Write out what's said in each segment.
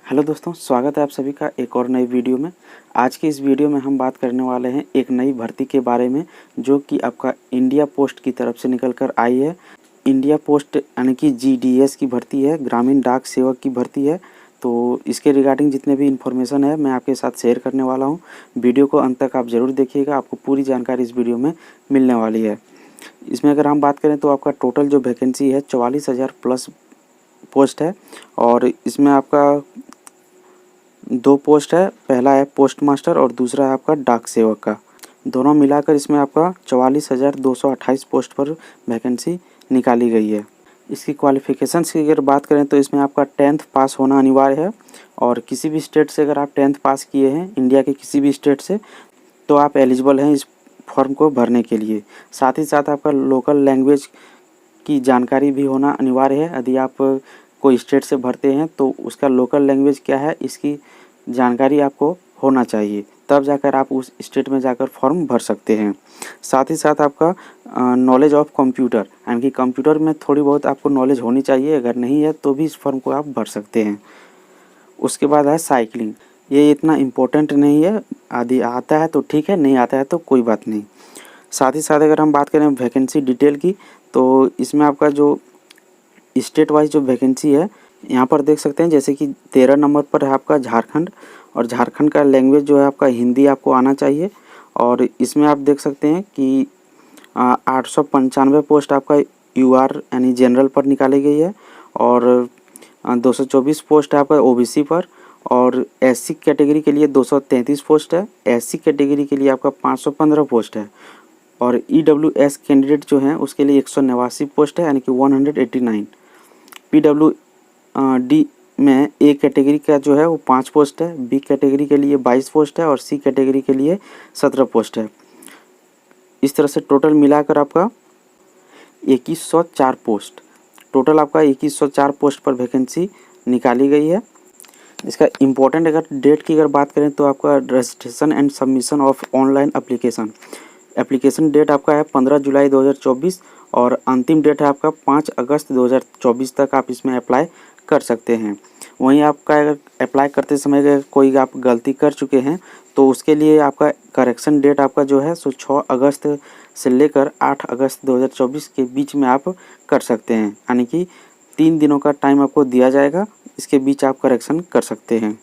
Hello दोस्तों, स्वागत है आप सभी का एक और नई वीडियो में। आज की इस वीडियो में हम बात करने वाले हैं एक नई भर्ती के बारे में जो कि आपका इंडिया पोस्ट की तरफ से निकल कर आई है। इंडिया पोस्ट यानी कि जीडीएस की भर्ती है, ग्रामीण डाक सेवक की भर्ती है। तो इसके रिगार्डिंग जितने भी इन्फॉर्मेशन है मैं आपके साथ शेयर करने वाला हूँ। वीडियो को अंत तक आप ज़रूर देखिएगा, आपको पूरी जानकारी इस वीडियो में मिलने वाली है। इसमें अगर हम बात करें तो आपका टोटल जो वैकेंसी है 44,000 प्लस पोस्ट है और इसमें आपका 2 पोस्ट है। पहला है पोस्ट मास्टर और दूसरा है आपका डाक सेवक का। दोनों मिलाकर इसमें आपका 44,228 पोस्ट पर वैकेंसी निकाली गई है। इसकी क्वालिफ़िकेशंस की अगर बात करें तो इसमें आपका 10th पास होना अनिवार्य है और किसी भी स्टेट से अगर आप 10th पास किए हैं इंडिया के किसी भी स्टेट से तो आप एलिजिबल हैं इस फॉर्म को भरने के लिए। साथ ही साथ आपका लोकल लैंग्वेज की जानकारी भी होना अनिवार्य है। यदि आप कोई स्टेट से भरते हैं तो उसका लोकल लैंग्वेज क्या है इसकी जानकारी आपको होना चाहिए, तब जाकर आप उस स्टेट में जाकर फॉर्म भर सकते हैं। साथ ही साथ आपका नॉलेज ऑफ कंप्यूटर यानी कि कंप्यूटर में थोड़ी बहुत आपको नॉलेज होनी चाहिए, अगर नहीं है तो भी इस फॉर्म को आप भर सकते हैं। उसके बाद है साइकिलिंग, ये इतना इम्पोर्टेंट नहीं है, यदि आता है तो ठीक है, नहीं आता है तो कोई बात नहीं। साथ ही साथ अगर हम बात करें वैकेंसी डिटेल की तो इसमें आपका जो स्टेट वाइज जो वैकेंसी है यहाँ पर देख सकते हैं, जैसे कि 13 नंबर पर है आपका झारखंड और झारखंड का लैंग्वेज जो है आपका हिंदी आपको आना चाहिए। और इसमें आप देख सकते हैं कि 895 पोस्ट आपका यूआर यानी जनरल पर निकाली गई है और 224 पोस्ट है आपका ओबीसी पर और एससी कैटेगरी के लिए 233 पोस्ट है। एससी कैटेगरी के लिए आपका 515 पोस्ट है और ईडब्ल्यूएस कैंडिडेट जो हैं उसके लिए 189 पोस्ट है यानी कि 189। पीडब्ल्यू डी में ए कैटेगरी का जो है वो 5 पोस्ट है, बी कैटेगरी के लिए 22 पोस्ट है और सी कैटेगरी के लिए 17 पोस्ट है। इस तरह से टोटल मिलाकर आपका 2104 पोस्ट, टोटल आपका 2104 पोस्ट पर वैकेंसी निकाली गई है। इसका इम्पोर्टेंट अगर डेट की अगर बात करें तो आपका registration and submission of online application date आपका है 15 जुलाई 2024 और अंतिम डेट है आपका 5 अगस्त 2024 तक आप इसमें अप्लाई कर सकते हैं। वहीं आपका अगर अप्लाई करते समय अगर कोई आप गलती कर चुके हैं तो उसके लिए आपका करेक्शन डेट आपका जो है सो 6 अगस्त से लेकर 8 अगस्त 2024 के बीच में आप कर सकते हैं, यानी कि 3 दिनों का टाइम आपको दिया जाएगा, इसके बीच आप करेक्शन कर सकते हैं।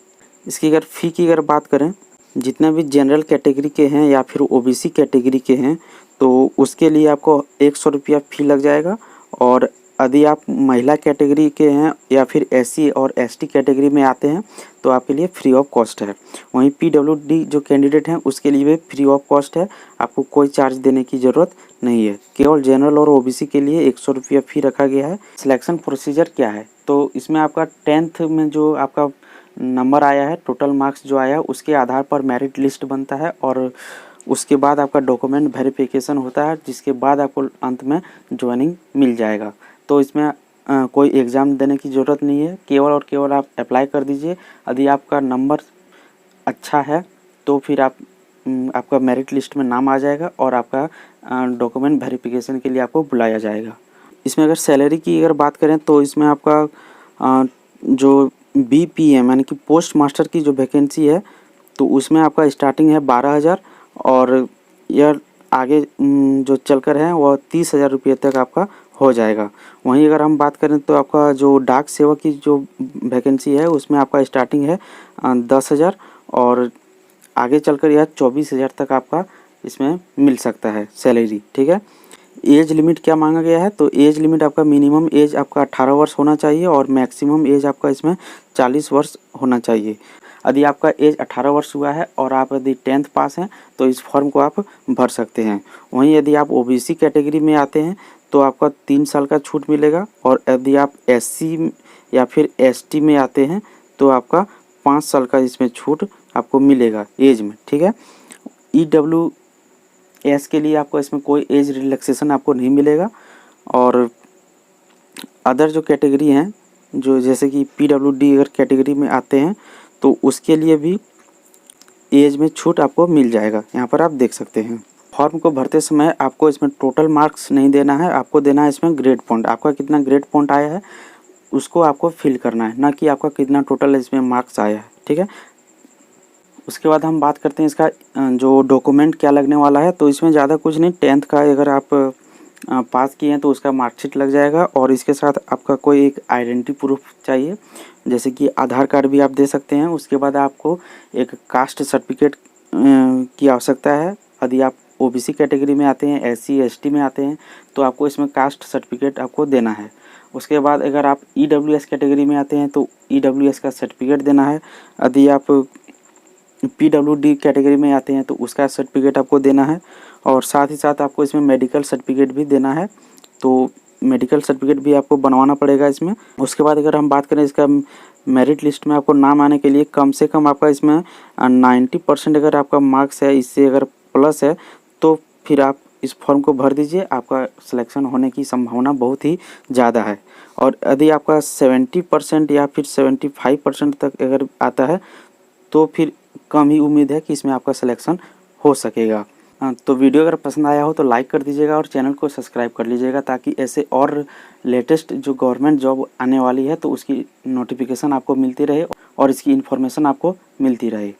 इसकी अगर फ़ी की अगर बात करें, जितने भी जनरल कैटेगरी के हैं या फिर ओबीसी कैटेगरी के हैं तो उसके लिए आपको 100 रुपया फ़ी लग जाएगा और यदि आप महिला कैटेगरी के हैं या फिर एससी और एसटी कैटेगरी में आते हैं तो आपके लिए फ्री ऑफ कॉस्ट है। वहीं पीडब्ल्यूडी जो कैंडिडेट हैं उसके लिए भी फ्री ऑफ कॉस्ट है, आपको कोई चार्ज देने की ज़रूरत नहीं है। केवल जनरल और ओबीसी के लिए 100 रुपया फ़ी रखा गया है। सिलेक्शन प्रोसीजर क्या है तो इसमें आपका 10th में जो आपका नंबर आया है, टोटल मार्क्स जो आया है उसके आधार पर मेरिट लिस्ट बनता है और उसके बाद आपका डॉक्यूमेंट वेरिफिकेशन होता है, जिसके बाद आपको अंत में ज्वाइनिंग मिल जाएगा। तो इसमें कोई एग्ज़ाम देने की ज़रूरत नहीं है, केवल और केवल आप अप्लाई कर दीजिए। यदि आपका नंबर अच्छा है तो फिर आपका मेरिट लिस्ट में नाम आ जाएगा और आपका डॉक्यूमेंट वेरिफिकेशन के लिए आपको बुलाया जाएगा। इसमें अगर सैलरी की अगर बात करें तो इसमें आपका जो बीपीएम यानी कि पोस्ट मास्टर की जो वैकेंसी है तो उसमें आपका स्टार्टिंग है 12,000 और यह आगे जो चलकर है वह 30,000 रुपये तक आपका हो जाएगा। वहीं अगर हम बात करें तो आपका जो डाक सेवक की जो वैकेंसी है उसमें आपका स्टार्टिंग है 10,000 और आगे चलकर यह 24,000 तक आपका इसमें मिल सकता है सैलरी, ठीक है। एज लिमिट क्या मांगा गया है तो एज लिमिट आपका मिनिमम एज आपका 18 वर्ष होना चाहिए और मैक्सिमम एज आपका इसमें 40 वर्ष होना चाहिए। यदि आपका एज 18 वर्ष हुआ है और आप यदि 10th पास हैं तो इस फॉर्म को आप भर सकते हैं। वहीं यदि आप ओबीसी कैटेगरी में आते हैं तो आपका 3 साल का छूट मिलेगा और यदि आप एससी या फिर एसटी में आते हैं तो आपका 5 साल का इसमें छूट आपको मिलेगा एज में, ठीक है। ईडब्ल्यूएस के लिए आपको इसमें कोई एज रिलैक्सेशन आपको नहीं मिलेगा और अदर जो कैटेगरी हैं जो जैसे कि पीडब्ल्यूडी अगर कैटेगरी में आते हैं तो उसके लिए भी एज में छूट आपको मिल जाएगा। यहाँ पर आप देख सकते हैं। फॉर्म को भरते समय आपको इसमें टोटल मार्क्स नहीं देना है, आपको देना है इसमें ग्रेड पॉइंट। आपका कितना ग्रेड पॉइंट आया है उसको आपको फिल करना है, ना कि आपका कितना टोटल इसमें मार्क्स आया है। ठीक है, उसके बाद हम बात करते हैं इसका जो डॉक्यूमेंट क्या लगने वाला है। तो इसमें ज़्यादा कुछ नहीं, 10th का अगर आप पास किए हैं तो उसका मार्कशीट लग जाएगा, और इसके साथ आपका कोई एक आइडेंटिटी प्रूफ चाहिए, जैसे कि आधार कार्ड भी आप दे सकते हैं। उसके बाद आपको एक कास्ट सर्टिफिकेट की आवश्यकता है। यदि आप ओबीसी कैटेगरी में आते हैं, SC ST में आते हैं, तो आपको इसमें कास्ट सर्टिफिकेट आपको देना है। उसके बाद अगर आप EWS कैटेगरी में आते हैं तो EWS का सर्टिफिकेट देना है। यदि आप PWD कैटेगरी में आते हैं तो उसका सर्टिफिकेट आपको देना है, और साथ ही साथ आपको इसमें मेडिकल सर्टिफिकेट भी देना है। तो मेडिकल सर्टिफिकेट भी आपको बनवाना पड़ेगा इसमें। उसके बाद अगर हम बात करें इसका मेरिट लिस्ट में आपको नाम आने के लिए कम से कम आपका इसमें 90% अगर आपका मार्क्स है, इससे अगर प्लस है तो फिर आप इस फॉर्म को भर दीजिए, आपका सिलेक्शन होने की संभावना बहुत ही ज़्यादा है। और यदि आपका 70% या फिर 75% तक अगर आता है तो फिर कम ही उम्मीद है कि इसमें आपका सिलेक्शन हो सकेगा। तो वीडियो अगर पसंद आया हो तो लाइक कर दीजिएगा और चैनल को सब्सक्राइब कर लीजिएगा, ताकि ऐसे और लेटेस्ट जो गवर्नमेंट जॉब आने वाली है तो उसकी नोटिफिकेशन आपको मिलती रहे और इसकी इन्फॉर्मेशन आपको मिलती रहे।